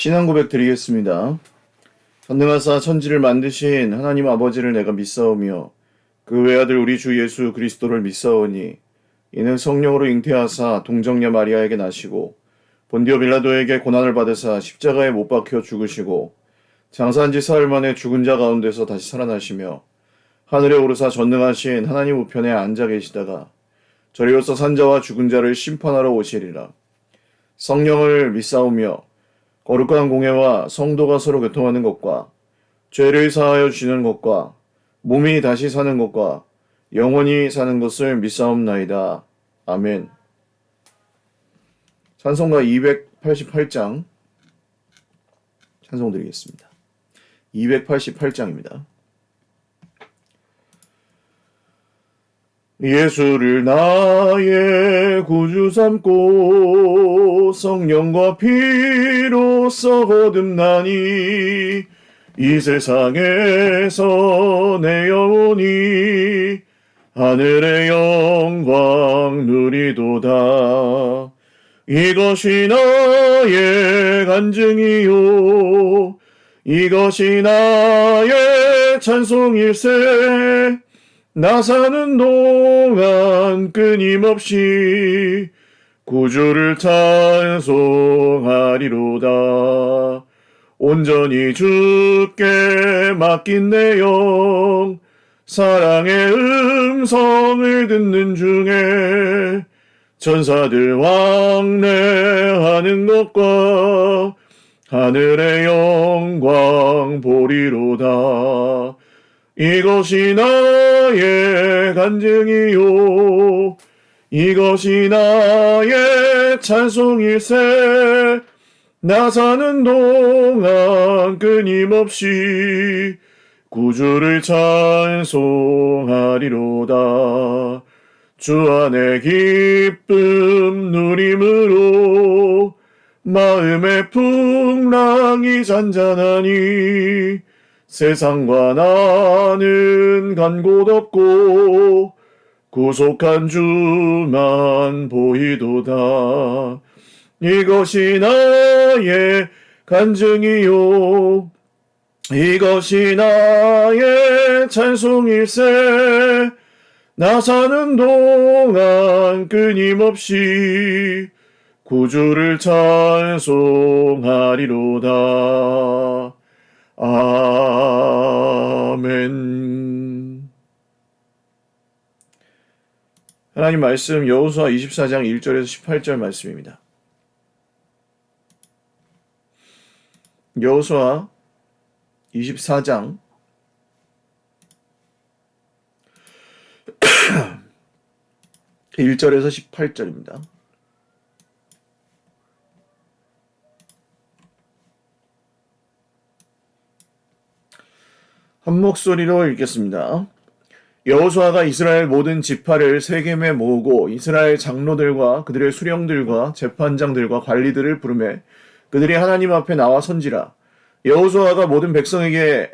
신앙 고백 드리겠습니다. 전능하사 천지를 만드신 하나님 아버지를 내가 믿사오며 그 외아들 우리 주 예수 그리스도를 믿사오니 이는 성령으로 잉태하사 동정녀 마리아에게 나시고 본디오 빌라도에게 고난을 받으사 십자가에 못 박혀 죽으시고 장사한 지 사흘 만에 죽은 자 가운데서 다시 살아나시며 하늘에 오르사 전능하신 하나님 우편에 앉아 계시다가 저리로서 산자와 죽은 자를 심판하러 오시리라. 성령을 믿사오며 거룩한 공예와 성도가 서로 교통하는 것과 죄를 사하여 주시는 것과 몸이 다시 사는 것과 영원히 사는 것을 믿사옵나이다. 아멘. 찬송가 288장 찬송 드리겠습니다. 288장입니다. 예수를 나의 구주 삼고 성령과 피로써 거듭나니 이 세상에서 내 영혼이 하늘의 영광 누리도다. 이것이 나의 간증이요 이것이 나의 찬송일세. 나 사는 동안 끊임없이 구주를 찬송하리로다. 온전히 주께 맡긴 내 영 사랑의 음성을 듣는 중에 천사들 왕래하는 것과 하늘의 영광 보리로다. 이것이 나의 간증이요 이것이 나의 찬송일세. 나 사는 동안 끊임없이 구주를 찬송하리로다. 주 안에 기쁨 누림으로 마음의 풍랑이 잔잔하니 세상과 나는 간 곳 없고 구속한 주만 보이도다. 이것이 나의 간증이요 이것이 나의 찬송일세. 나 사는 동안 끊임없이 구주를 찬송하리로다. 아멘. 하나님 말씀 여호수아 24장 1절에서 18절 말씀입니다. 여호수아 24장 1절에서 18절입니다. 한 목소리로 읽겠습니다. 여호수아가 이스라엘 모든 지파를 세겜에 모으고 이스라엘 장로들과 그들의 수령들과 재판장들과 관리들을 부르매 그들이 하나님 앞에 나와 선지라. 여호수아가 모든 백성에게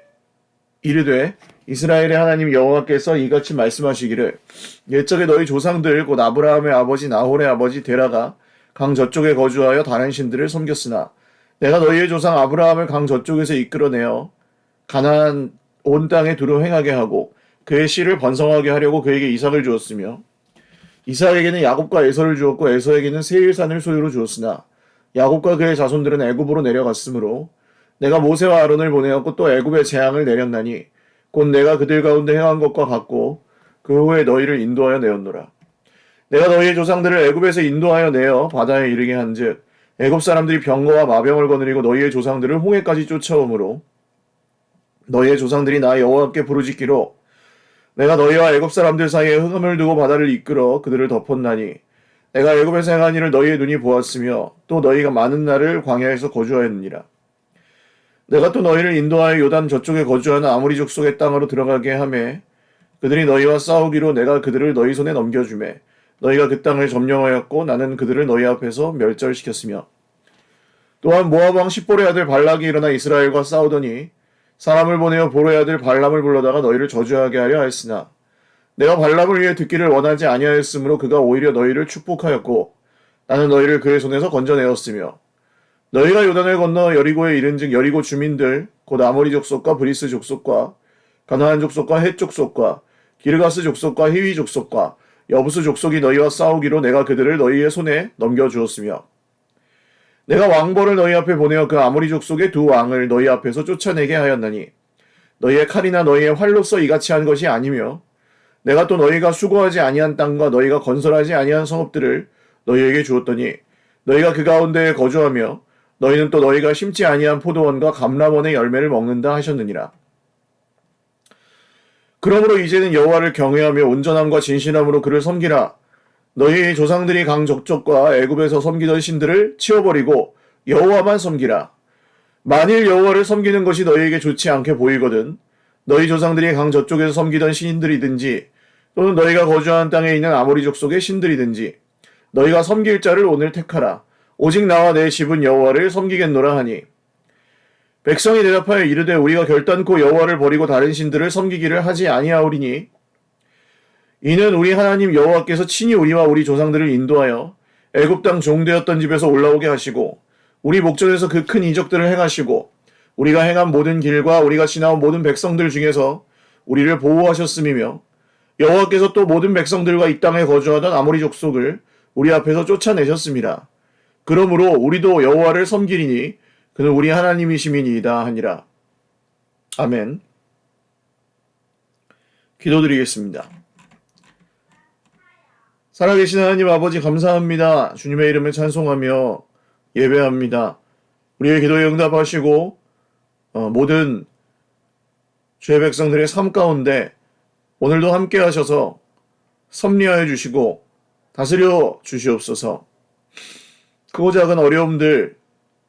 이르되 이스라엘의 하나님 여호와께서 이같이 말씀하시기를 옛적에 너희 조상들 곧 아브라함의 아버지 나홀의 아버지 데라가 강 저쪽에 거주하여 다른 신들을 섬겼으나 내가 너희의 조상 아브라함을 강 저쪽에서 이끌어내어 가나안 온 땅에 두루 행하게 하고 그의 씨를 번성하게 하려고 그에게 이삭을 주었으며 이삭에게는 야곱과 에서를 주었고 에서에게는 세일산을 소유로 주었으나 야곱과 그의 자손들은 애굽으로 내려갔으므로 내가 모세와 아론을 보내었고 또 애굽에 재앙을 내렸나니 곧 내가 그들 가운데 행한 것과 같고 그 후에 너희를 인도하여 내었노라. 내가 너희의 조상들을 애굽에서 인도하여 내어 바다에 이르게 한즉 애굽 사람들이 병거와 마병을 거느리고 너희의 조상들을 홍해까지 쫓아오므로 너희의 조상들이 나 여호와께 부르짖기로 내가 너희와 애굽 사람들 사이에 흑암을 두고 바다를 이끌어 그들을 덮었나니 내가 애굽에서 행한 일을 너희의 눈이 보았으며 또 너희가 많은 날을 광야에서 거주하였느니라. 내가 또 너희를 인도하여 요단 저쪽에 거주하는 아모리 족속의 땅으로 들어가게 하매 그들이 너희와 싸우기로 내가 그들을 너희 손에 넘겨주매 너희가 그 땅을 점령하였고 나는 그들을 너희 앞에서 멸절시켰으며 또한 모압 왕 십볼의 아들 발락이 일어나 이스라엘과 싸우더니 사람을 보내어 보로의 아들 발람을 불러다가 너희를 저주하게 하려 하였으나 내가 발람을 위해 듣기를 원하지 아니하였으므로 그가 오히려 너희를 축복하였고 나는 너희를 그의 손에서 건져내었으며 너희가 요단을 건너 여리고에 이른즉 여리고 주민들 곧 아모리 족속과 브리스 족속과 가나안 족속과 헷 족속과 기르가스 족속과 히위 족속과 여부스 족속이 너희와 싸우기로 내가 그들을 너희의 손에 넘겨주었으며 내가 왕벌을 너희 앞에 보내어 그 아모리 족속의 두 왕을 너희 앞에서 쫓아내게 하였나니 너희의 칼이나 너희의 활로서 이같이 한 것이 아니며 내가 또 너희가 수고하지 아니한 땅과 너희가 건설하지 아니한 성읍들을 너희에게 주었더니 너희가 그 가운데에 거주하며 너희는 또 너희가 심지 아니한 포도원과 감람원의 열매를 먹는다 하셨느니라. 그러므로 이제는 여호와를 경외하며 온전함과 진실함으로 그를 섬기라. 너희 조상들이 강 적족과 애굽에서 섬기던 신들을 치워버리고 여호와만 섬기라. 만일 여호와를 섬기는 것이 너희에게 좋지 않게 보이거든 너희 조상들이 강 저쪽에서 섬기던 신들이든지 또는 너희가 거주하는 땅에 있는 아모리 족속의 신들이든지 너희가 섬길 자를 오늘 택하라. 오직 나와 내 집은 여호와를 섬기겠노라 하니 백성이 대답하여 이르되 우리가 결단코 여호와를 버리고 다른 신들을 섬기기를 하지 아니하오리니 이는 우리 하나님 여호와께서 친히 우리와 우리 조상들을 인도하여 애굽 땅 종되었던 집에서 올라오게 하시고 우리 목전에서 그 큰 이적들을 행하시고 우리가 행한 모든 길과 우리가 지나온 모든 백성들 중에서 우리를 보호하셨음이며 여호와께서 또 모든 백성들과 이 땅에 거주하던 아모리 족속을 우리 앞에서 쫓아내셨습니다. 그러므로 우리도 여호와를 섬기리니 그는 우리 하나님이심이니이다 하니라. 아멘. 기도드리겠습니다. 살아계신 하나님 아버지 감사합니다. 주님의 이름을 찬송하며 예배합니다. 우리의 기도에 응답하시고 모든 주의 백성들의 삶 가운데 오늘도 함께 하셔서 섭리하여 주시고 다스려 주시옵소서. 크고 작은 어려움들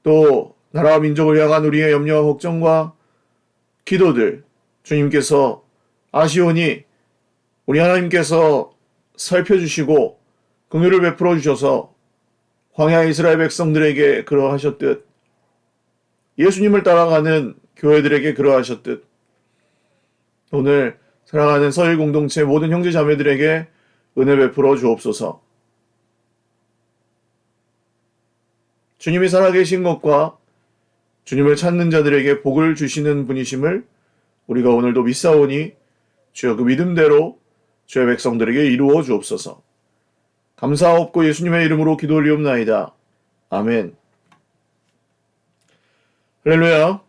또 나라와 민족을 향한 우리의 염려와 걱정과 기도들 주님께서 아시오니 우리 하나님께서 살펴주시고 긍휼을 베풀어 주셔서 광야 이스라엘 백성들에게 그러하셨듯 예수님을 따라가는 교회들에게 그러하셨듯 오늘 사랑하는 서일 공동체 모든 형제 자매들에게 은혜 베풀어 주옵소서. 주님이 살아계신 것과 주님을 찾는 자들에게 복을 주시는 분이심을 우리가 오늘도 믿사오니 주여 그 믿음대로 주의 백성들에게 이루어 주옵소서. 감사하옵고 예수님의 이름으로 기도 올리옵나이다. 아멘. 할렐루야.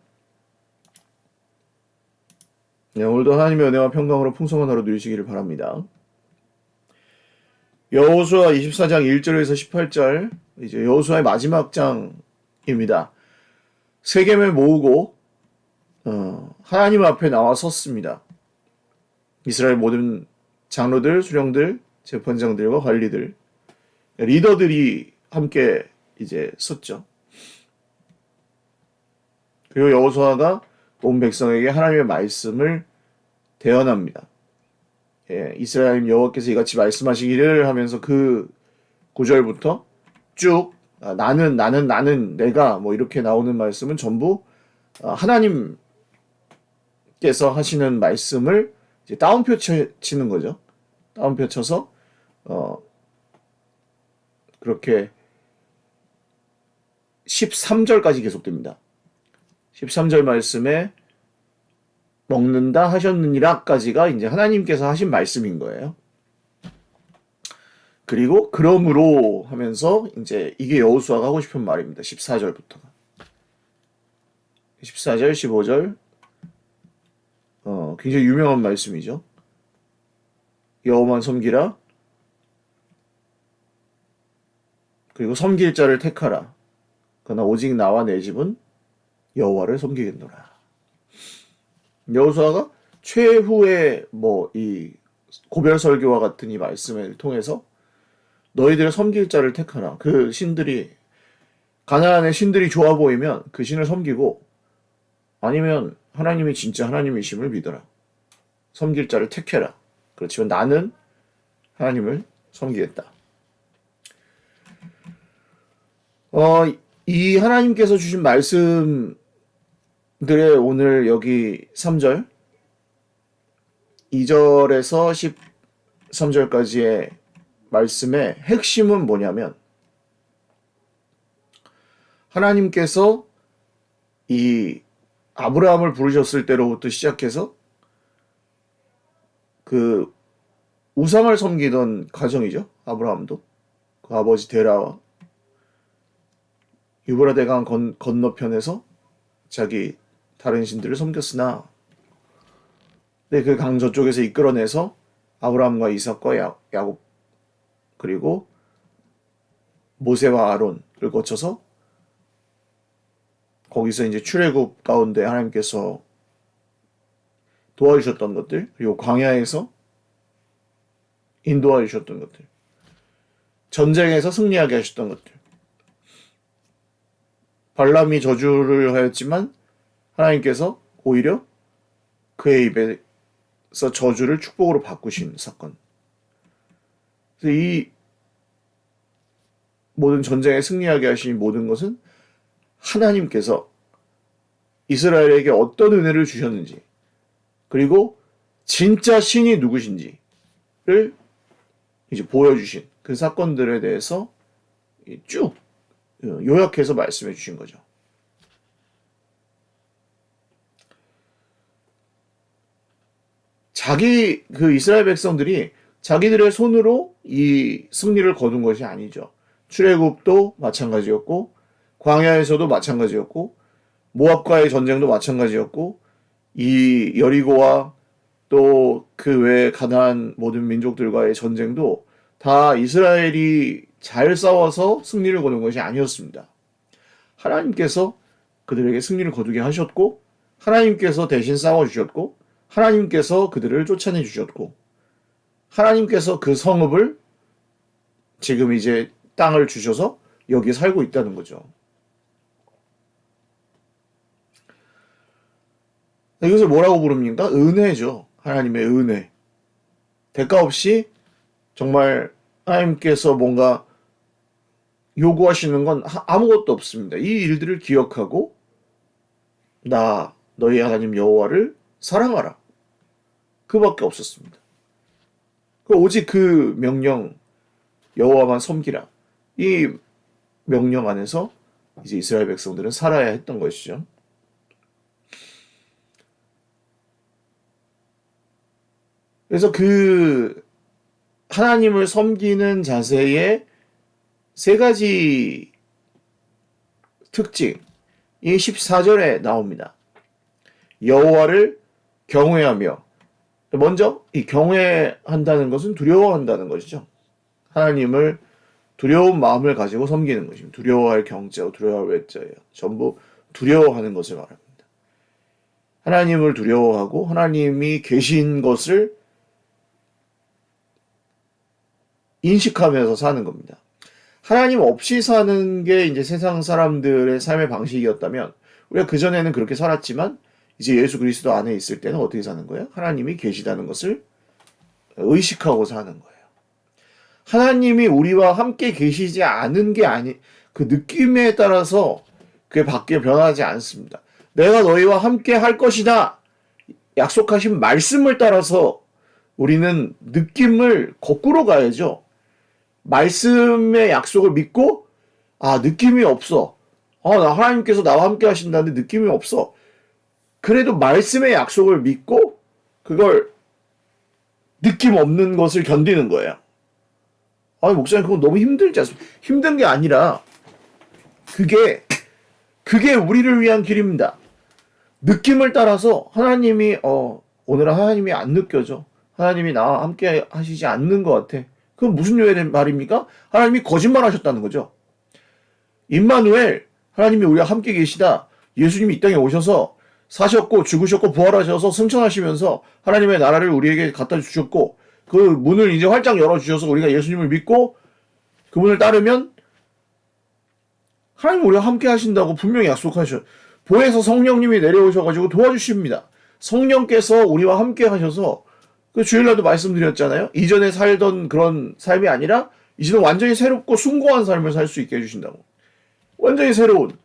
네, 오늘도 하나님의 은혜와 평강으로 풍성한 하루 누리시기를 바랍니다. 여호수아 24장 1절에서 18절 이제 여호수아의 마지막 장입니다. 세겜을 모으고 하나님 앞에 나와 섰습니다. 이스라엘 모든 장로들, 수령들, 재판장들과 관리들, 리더들이 함께 이제 섰죠. 그리고 여호수아가 온 백성에게 하나님의 말씀을 대언합니다. 예, 이스라엘 여호와께서 이같이 말씀하시기를 하면서 그 9절부터 쭉 나는 내가 뭐 이렇게 나오는 말씀은 전부 하나님께서 하시는 말씀을 이제 따옴표 치는 거죠. 따옴표 쳐서 그렇게 13절까지 계속됩니다. 13절 말씀에 먹는다 하셨느니라까지가 이제 하나님께서 하신 말씀인 거예요. 그리고 그러므로 하면서 이제 이게 여호수아가 하고 싶은 말입니다. 14절부터가. 14절, 15절 굉장히 유명한 말씀이죠. 여호와만 섬기라. 그리고 섬길 자를 택하라. 그러나 오직 나와 내 집은 여호와를 섬기겠노라. 여호수아가 최후의 이 고별 설교와 같은 이 말씀을 통해서 너희들의 섬길 자를 택하라. 그 신들이 가나안의 신들이 좋아 보이면 그 신을 섬기고 아니면 하나님이 진짜 하나님이심을 믿어라. 섬길 자를 택해라. 그렇지만 나는 하나님을 섬기겠다. 이 하나님께서 주신 말씀들의 오늘 여기 3절 2절에서 13절까지의 말씀의 핵심은 뭐냐면 하나님께서 이 아브라함을 부르셨을 때로부터 시작해서 그 우상을 섬기던 가정이죠. 아브라함도 그 아버지 데라와 유브라데강 건너편에서 자기 다른 신들을 섬겼으나, 네, 그 강 저쪽에서 이끌어내서 아브라함과 이삭과 야곱 그리고 모세와 아론을 거쳐서 거기서 이제 출애굽 가운데 하나님께서 도와주셨던 것들, 그리고 광야에서 인도하여 주셨던 것들, 전쟁에서 승리하게 하셨던 것들, 발람이 저주를 하였지만 하나님께서 오히려 그의 입에서 저주를 축복으로 바꾸신 사건. 그래서 이 모든 전쟁에 승리하게 하신 모든 것은 하나님께서 이스라엘에게 어떤 은혜를 주셨는지, 그리고 진짜 신이 누구신지를 이제 보여주신 그 사건들에 대해서 쭉 요약해서 말씀해 주신 거죠. 그 이스라엘 백성들이 자기들의 손으로 이 승리를 거둔 것이 아니죠. 출애굽도 마찬가지였고, 광야에서도 마찬가지였고, 모압과의 전쟁도 마찬가지였고, 이 여리고와 또 그 외 가나안 모든 민족들과의 전쟁도 다 이스라엘이 잘 싸워서 승리를 거둔 것이 아니었습니다. 하나님께서 그들에게 승리를 거두게 하셨고, 하나님께서 대신 싸워주셨고, 하나님께서 그들을 쫓아내 주셨고, 하나님께서 그 성읍을 지금 이제 땅을 주셔서 여기 살고 있다는 거죠. 이것을 뭐라고 부릅니까? 은혜죠. 하나님의 은혜. 대가 없이 정말 하나님께서 뭔가 요구하시는 건 아무것도 없습니다. 이 일들을 기억하고 나 너희 하나님 여호와를 사랑하라. 그밖에 없었습니다. 오직 그 명령, 여호와만 섬기라. 이 명령 안에서 이제 이스라엘 백성들은 살아야 했던 것이죠. 그래서 그 하나님을 섬기는 자세의 세 가지 특징이 14절에 나옵니다. 여호와를 경외하며, 먼저 이 경외한다는 것은 두려워한다는 것이죠. 하나님을 두려운 마음을 가지고 섬기는 것입니다. 두려워할 경자고 두려워할 외자예요. 전부 두려워하는 것을 말합니다. 하나님을 두려워하고 하나님이 계신 것을 인식하면서 사는 겁니다. 하나님 없이 사는 게 이제 세상 사람들의 삶의 방식이었다면, 우리가 그전에는 그렇게 살았지만 이제 예수 그리스도 안에 있을 때는 어떻게 사는 거예요? 하나님이 계시다는 것을 의식하고 사는 거예요. 하나님이 우리와 함께 계시지 않은 게 그 느낌에 따라서 그게 밖에 변하지 않습니다. 내가 너희와 함께 할 것이다 약속하신 말씀을 따라서 우리는 느낌을 거꾸로 가야죠. 말씀의 약속을 믿고, 느낌이 없어. 나 하나님께서 나와 함께 하신다는데 느낌이 없어. 그래도 말씀의 약속을 믿고 그걸 느낌 없는 것을 견디는 거예요. 목사님 그건 너무 힘들지 않습니까? 힘든 게 아니라 그게 우리를 위한 길입니다. 느낌을 따라서 하나님이 오늘은 하나님이 안 느껴져. 하나님이 나와 함께 하시지 않는 것 같아. 그건 무슨 말입니까? 하나님이 거짓말 하셨다는 거죠. 임마누엘, 하나님이 우리와 함께 계시다. 예수님이 이 땅에 오셔서 사셨고 죽으셨고 부활하셔서 승천하시면서 하나님의 나라를 우리에게 갖다 주셨고, 그 문을 이제 활짝 열어주셔서 우리가 예수님을 믿고 그분을 따르면 하나님 우리와 함께 하신다고 분명히 약속하셔. 보혜사 성령님이 내려오셔가지고 도와주십니다. 성령께서 우리와 함께 하셔서, 그 주일날도 말씀드렸잖아요. 이전에 살던 그런 삶이 아니라 이제는 완전히 새롭고 숭고한 삶을 살 수 있게 해주신다고. 완전히 새로운,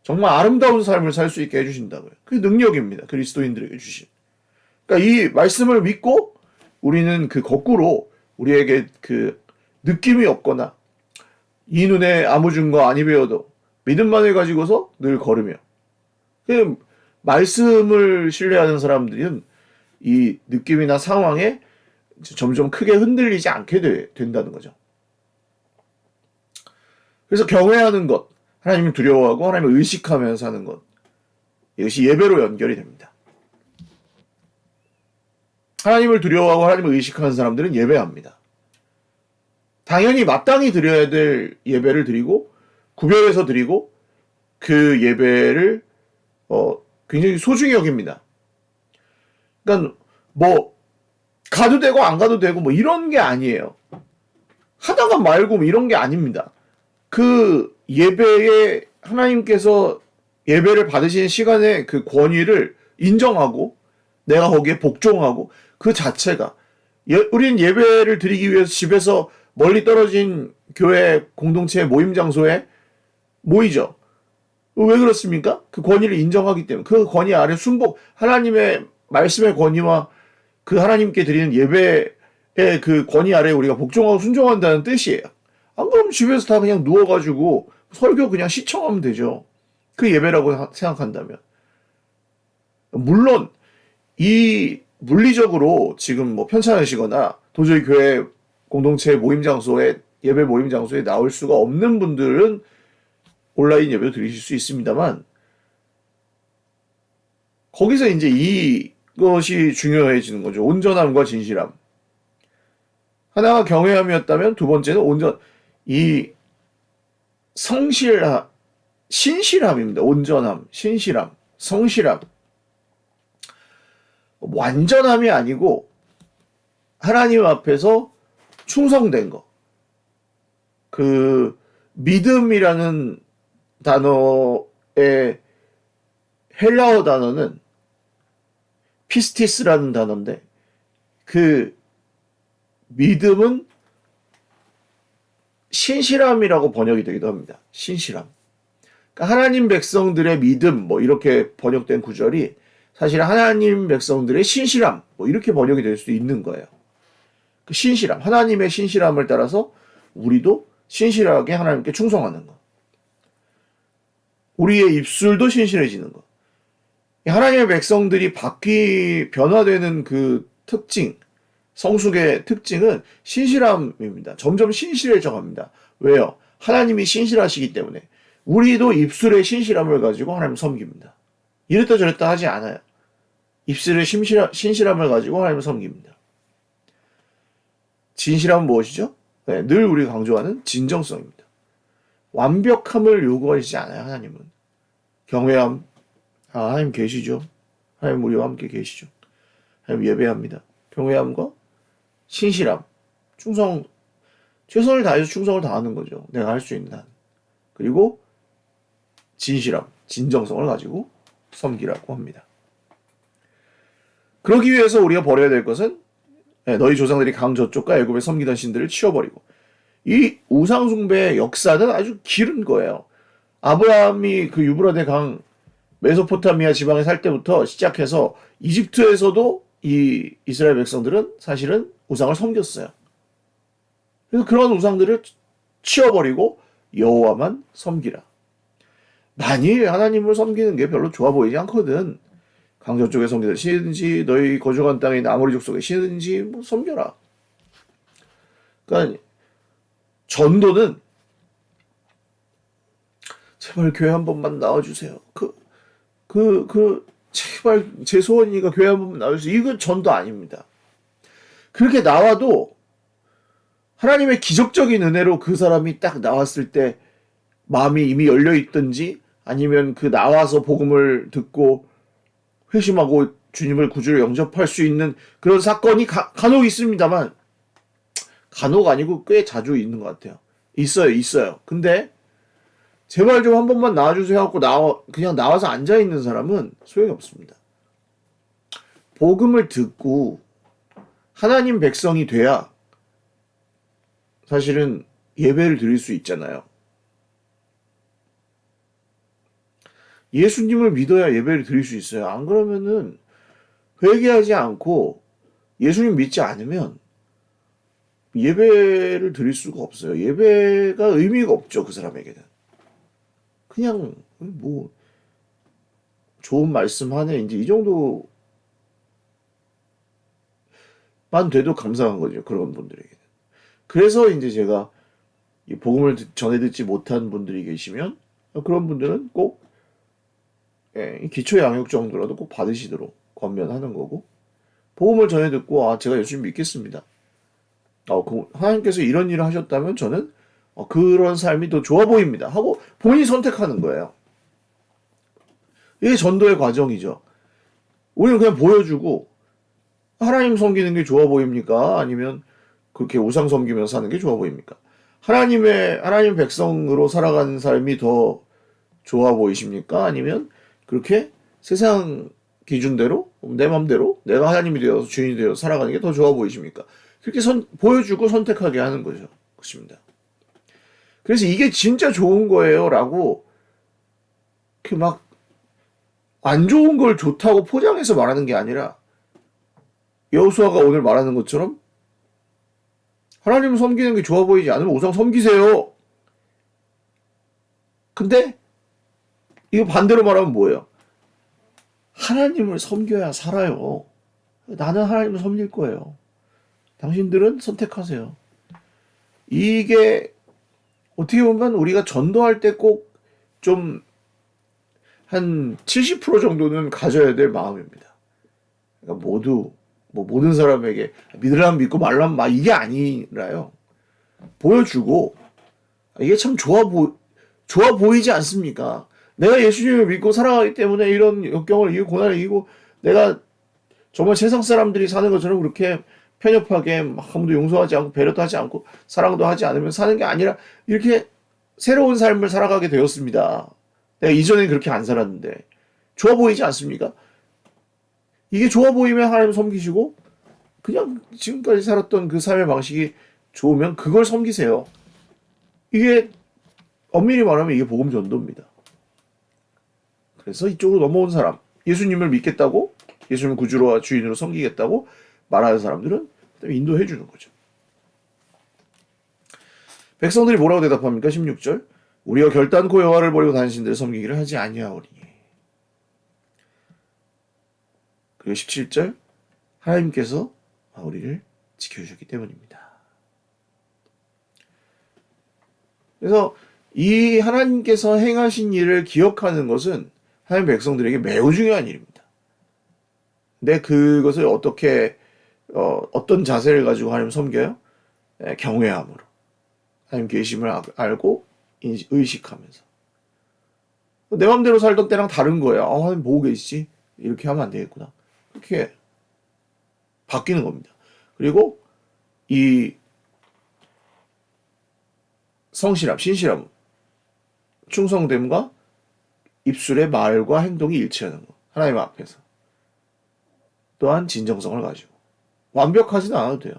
정말 아름다운 삶을 살 수 있게 해주신다고요. 그게 능력입니다. 그리스도인들에게 주신. 그러니까 이 말씀을 믿고 우리는 그 거꾸로 우리에게 그 느낌이 없거나 이 눈에 아무 증거 아니 배워도 믿음만을 가지고서 늘 걸으며. 그 말씀을 신뢰하는 사람들은 이 느낌이나 상황에 점점 크게 흔들리지 않게 된다는 거죠. 그래서 경외하는 것, 하나님을 두려워하고 하나님을 의식하면서 하는 것, 이것이 예배로 연결이 됩니다. 하나님을 두려워하고 하나님을 의식하는 사람들은 예배합니다. 당연히 마땅히 드려야 될 예배를 드리고 구별해서 드리고 그 예배를 굉장히 소중히 여깁니다. 그러니까 뭐 가도 되고 안 가도 되고 뭐 이런 게 아니에요. 하다가 말고 뭐 이런 게 아닙니다. 그 예배에 하나님께서 예배를 받으시는 시간에 그 권위를 인정하고 내가 거기에 복종하고 그 자체가 우리는 예배를 드리기 위해서 집에서 멀리 떨어진 교회 공동체 모임 장소에 모이죠. 왜 그렇습니까? 그 권위를 인정하기 때문에 그 권위 아래 하나님의 말씀의 권위와 그 하나님께 드리는 예배의 그 권위 아래 우리가 복종하고 순종한다는 뜻이에요. 안 그러면 집에서 다 그냥 누워가지고 설교 그냥 시청하면 되죠. 그 예배라고 생각한다면. 물론 이 물리적으로 지금 뭐 편찮으시거나 도저히 교회 공동체 모임 장소에 예배 모임 장소에 나올 수가 없는 분들은 온라인 예배도 드리실 수 있습니다만 거기서 이제 이것이 중요해지는 거죠. 온전함과 진실함. 하나가 경외함이었다면 두 번째는 이 신실함입니다. 온전함, 신실함, 성실함. 완전함이 아니고 하나님 앞에서 충성된 거. 그 믿음이라는 단어의 헬라어 단어는 피스티스라는 단어인데 그 믿음은 신실함이라고 번역이 되기도 합니다. 신실함. 그러니까 하나님 백성들의 믿음 뭐 이렇게 번역된 구절이 사실 하나님 백성들의 신실함 뭐 이렇게 번역이 될 수도 있는 거예요. 그 신실함, 하나님의 신실함을 따라서 우리도 신실하게 하나님께 충성하는 것. 우리의 입술도 신실해지는 것. 하나님의 백성들이 변화되는 그 특징, 성숙의 특징은 신실함입니다. 점점 신실해져 갑니다. 왜요? 하나님이 신실하시기 때문에 우리도 입술의 신실함을 가지고 하나님을 섬깁니다. 이랬다 저랬다 하지 않아요. 입술의 신실함을 가지고 하나님을 섬깁니다. 진실함은 무엇이죠? 네, 늘 우리가 강조하는 진정성입니다. 완벽함을 요구하시지 않아요. 하나님은. 경외함, 하나님 계시죠. 하나님 우리와 함께 계시죠. 하나님 예배합니다. 경외함과 신실함, 충성, 최선을 다해서 충성을 다하는 거죠. 내가 할 수 있는 한. 그리고 진실함, 진정성을 가지고 섬기라고 합니다. 그러기 위해서 우리가 버려야 될 것은 너희 조상들이 강 저쪽과 애굽에 섬기던 신들을 치워버리고, 이 우상숭배의 역사는 아주 길은 거예요. 아브라함이 그 유브라데 강 메소포타미아 지방에 살 때부터 시작해서 이집트에서도 이 이스라엘 백성들은 사실은 우상을 섬겼어요. 그래서 그런 우상들을 치워버리고 여호와만 섬기라. 만일 하나님을 섬기는 게 별로 좋아 보이지 않거든. 강 저쪽에 섬기던 신이든지 너희 거주한 땅에 있는 아모리 족속의 신이든지 뭐 섬겨라. 그러니까 전도는 제발 교회 한 번만 나와주세요. 제발 제 소원이니까 교회 한 번만 나와주세요. 이건 전도 아닙니다. 그렇게 나와도 하나님의 기적적인 은혜로 그 사람이 딱 나왔을 때 마음이 이미 열려 있든지 아니면 그 나와서 복음을 듣고 회심하고 주님을 구주로 영접할 수 있는 그런 사건이 간혹 있습니다만, 간혹 아니고 꽤 자주 있는 것 같아요. 있어요. 근데 제발 좀 한 번만 나와주세요 하고 그냥 나와서 앉아있는 사람은 소용이 없습니다. 복음을 듣고 하나님 백성이 돼야 사실은 예배를 드릴 수 있잖아요. 예수님을 믿어야 예배를 드릴 수 있어요. 안 그러면은 회개하지 않고 예수님 믿지 않으면 예배를 드릴 수가 없어요. 예배가 의미가 없죠. 그 사람에게는. 그냥 뭐 좋은 말씀 하네 이제 이 정도만 돼도 감사한 거죠. 그런 분들에게는. 그래서 이제 제가 이 복음을 전해 듣지 못한 분들이 계시면 그런 분들은 꼭 이 기초 양육 정도라도 꼭 받으시도록 권면하는 거고 복음을 전해 듣고 제가 예수님 믿겠습니다. 하나님께서 이런 일을 하셨다면 저는 그런 삶이 더 좋아 보입니다. 하고 본인이 선택하는 거예요. 이게 전도의 과정이죠. 우리는 그냥 보여주고 하나님 섬기는 게 좋아 보입니까? 아니면 그렇게 우상 섬기면서 사는 게 좋아 보입니까? 하나님 백성으로 살아가는 삶이 더 좋아 보이십니까? 아니면 그렇게 세상 기준대로 내 맘대로 내가 하나님이 되어서 주인이 되어서 살아가는 게 더 좋아 보이십니까? 그렇게 보여주고 선택하게 하는 거죠. 그렇습니다. 그래서 이게 진짜 좋은 거예요라고 이렇게 막 안 좋은 걸 좋다고 포장해서 말하는 게 아니라 여호수아가 오늘 말하는 것처럼 하나님 섬기는 게 좋아 보이지 않으면 우상 섬기세요. 근데 이거 반대로 말하면 뭐예요? 하나님을 섬겨야 살아요. 나는 하나님을 섬길 거예요. 당신들은 선택하세요. 이게 어떻게 보면 우리가 전도할 때 꼭 좀 한 70% 정도는 가져야 될 마음입니다. 그러니까 모든 사람에게 믿으라면 믿고 말라면 막 이게 아니라요. 보여주고 이게 참 좋아 보이지 않습니까? 내가 예수님을 믿고 살아가기 때문에 이런 역경을 이기고 고난을 이기고 내가 정말 세상 사람들이 사는 것처럼 그렇게 편협하게 아무도 용서하지 않고 배려도 하지 않고 사랑도 하지 않으면 사는 게 아니라 이렇게 새로운 삶을 살아가게 되었습니다. 내가 이전엔 그렇게 안 살았는데 좋아 보이지 않습니까? 이게 좋아 보이면 하나님 섬기시고 그냥 지금까지 살았던 그 삶의 방식이 좋으면 그걸 섬기세요. 이게 엄밀히 말하면 이게 복음 전도입니다. 그래서 이쪽으로 넘어온 사람, 예수님을 믿겠다고 예수님을 구주로와 주인으로 섬기겠다고 말하는 사람들은 인도해 주는 거죠. 백성들이 뭐라고 대답합니까? 16절 우리가 결단코 여호와를 버리고 당신들을 섬기기를 하지 아니하오니. 그리고 17절 하나님께서 우리를 지켜주셨기 때문입니다. 그래서 이 하나님께서 행하신 일을 기억하는 것은 하나님 백성들에게 매우 중요한 일입니다. 근데 그것을 어떤 자세를 가지고 하나님 섬겨요? 경외함으로. 하나님 계심을 알고 의식하면서. 내 맘대로 살던 때랑 다른 거예요. 하나님 보고 계시지? 이렇게 하면 안 되겠구나. 그렇게 바뀌는 겁니다. 그리고 이 성실함, 신실함, 충성됨과 입술의 말과 행동이 일치하는 것. 하나님 앞에서. 또한 진정성을 가지고. 완벽하지는 않아도 돼요.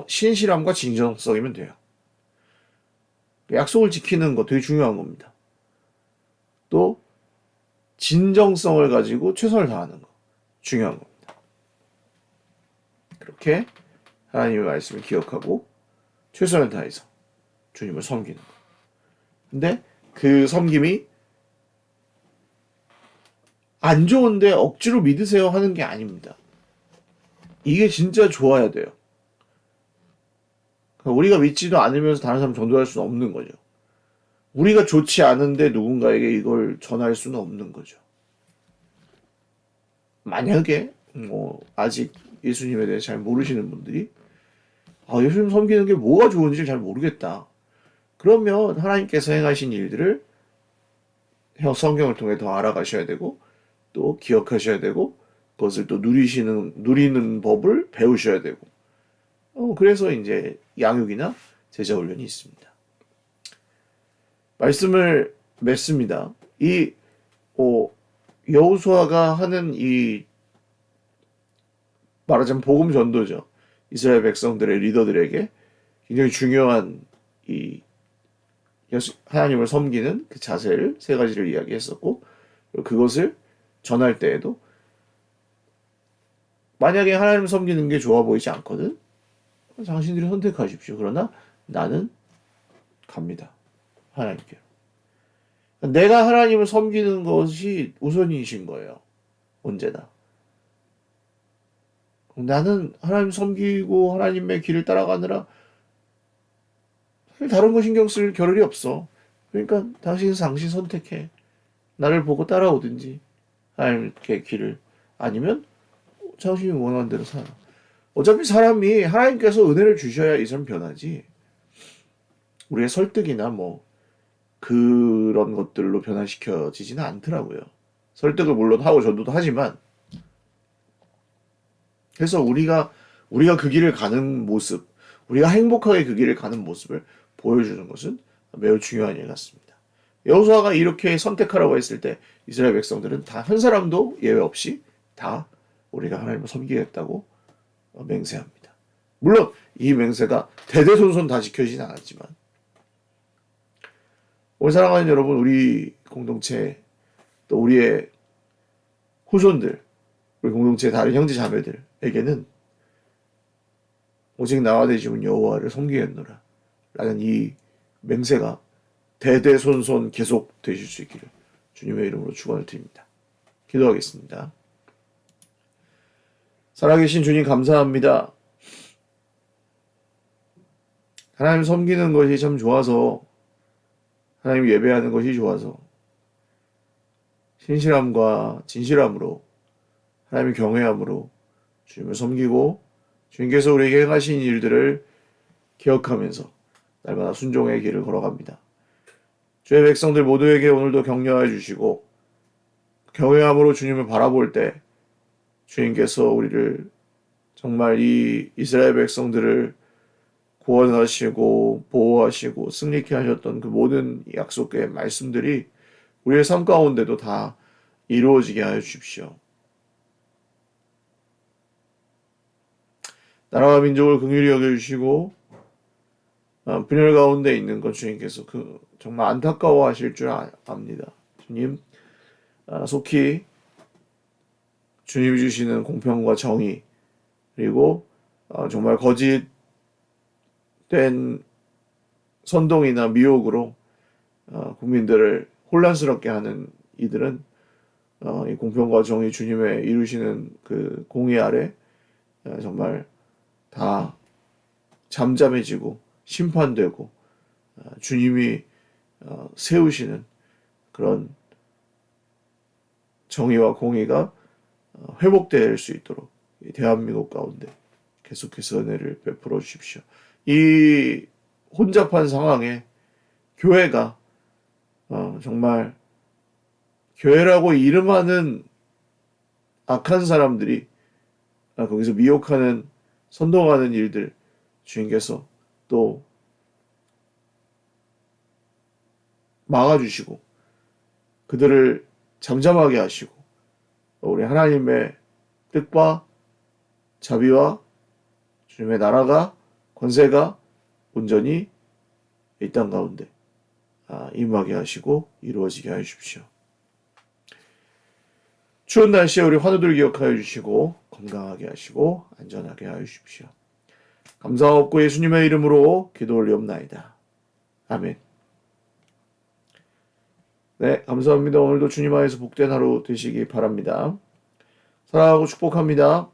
신실함과 진정성이면 돼요. 약속을 지키는 거 되게 중요한 겁니다. 또 진정성을 가지고 최선을 다하는 거 중요한 겁니다. 그렇게 하나님의 말씀을 기억하고 최선을 다해서 주님을 섬기는 거. 근데 그 섬김이 안 좋은데 억지로 믿으세요 하는 게 아닙니다. 이게 진짜 좋아야 돼요. 우리가 믿지도 않으면서 다른 사람 전도할 수는 없는 거죠. 우리가 좋지 않은데 누군가에게 이걸 전할 수는 없는 거죠. 만약에 아직 예수님에 대해 잘 모르시는 분들이 예수님 섬기는 게 뭐가 좋은지 잘 모르겠다. 그러면 하나님께서 행하신 일들을 성경을 통해 더 알아가셔야 되고 또 기억하셔야 되고 그것을 또 누리는 법을 배우셔야 되고 그래서 이제 양육이나 제자 훈련이 있습니다. 말씀을 맺습니다. 여호수아가 하는 이 말하자면 복음 전도죠. 이스라엘 백성들의 리더들에게 굉장히 중요한 이 하나님을 섬기는 그 자세를 세 가지를 이야기했었고 그것을 전할 때에도 만약에 하나님을 섬기는 게 좋아 보이지 않거든 당신들이 선택하십시오. 그러나 나는 갑니다. 하나님께로. 내가 하나님을 섬기는 것이 우선이신 거예요. 언제나. 나는 하나님 섬기고 하나님의 길을 따라가느라 다른 거 신경 쓸 겨를이 없어. 그러니까 당신 선택해. 나를 보고 따라오든지 하나님의 길을, 아니면 당신이 원하는 대로 살아. 어차피 사람이 하나님께서 은혜를 주셔야 이 사람 변하지. 우리의 설득이나 뭐 그런 것들로 변화시켜지지는 않더라고요. 설득을 물론 하고 전도도 하지만, 그래서 우리가 그 길을 가는 모습, 우리가 행복하게 그 길을 가는 모습을 보여주는 것은 매우 중요한 일 같습니다. 여호수아가 이렇게 선택하라고 했을 때 이스라엘 백성들은 다 한 사람도 예외 없이 다 우리가 하나님을 섬기겠다고 맹세합니다. 물론 이 맹세가 대대손손 다 지켜지진 않았지만, 오늘 사랑하는 여러분, 우리 공동체, 또 우리의 후손들, 우리 공동체 다른 형제 자매들에게는 오직 나와 내 집은 여호와를 섬기겠노라 라는 이 맹세가 대대손손 계속 되실 수 있기를 주님의 이름으로 축원을 드립니다. 기도하겠습니다. 살아계신 주님, 감사합니다. 하나님 섬기는 것이 참 좋아서, 하나님 예배하는 것이 좋아서 신실함과 진실함으로, 하나님의 경외함으로 주님을 섬기고, 주님께서 우리에게 행하신 일들을 기억하면서 날마다 순종의 길을 걸어갑니다. 주의 백성들 모두에게 오늘도 격려해 주시고, 경외함으로 주님을 바라볼 때 주님께서 우리를 정말 이 이스라엘 백성들을 구원하시고 보호하시고 승리케 하셨던 그 모든 약속의 말씀들이 우리의 삶 가운데도 다 이루어지게 하여 주십시오. 나라와 민족을 긍휼히 여겨주시고 분열 가운데 있는 것 주님께서 정말 안타까워하실 줄 압니다. 주님, 속히 주님이 주시는 공평과 정의, 그리고 정말 거짓된 선동이나 미혹으로 국민들을 혼란스럽게 하는 이들은 이 공평과 정의, 주님의 이루시는 그 공의 아래 정말 다 잠잠해지고 심판되고 주님이 세우시는 그런 정의와 공의가 회복될 수 있도록 대한민국 가운데 계속해서 은혜를 베풀어 주십시오. 이 혼잡한 상황에 교회가 정말 교회라고 이름하는 악한 사람들이 거기서 미혹하는, 선동하는 일들 주님께서 또 막아주시고 그들을 잠잠하게 하시고 우리 하나님의 뜻과 자비와 주님의 나라가, 권세가 온전히 이 땅 가운데 임하게 하시고 이루어지게 하여 주십시오. 추운 날씨에 우리 환우들 기억하여 주시고 건강하게 하시고 안전하게 하여 주십시오. 감사하옵고 예수님의 이름으로 기도 올리옵나이다. 아멘. 네, 감사합니다. 오늘도 주님 안에서 복된 하루 되시기 바랍니다. 사랑하고 축복합니다.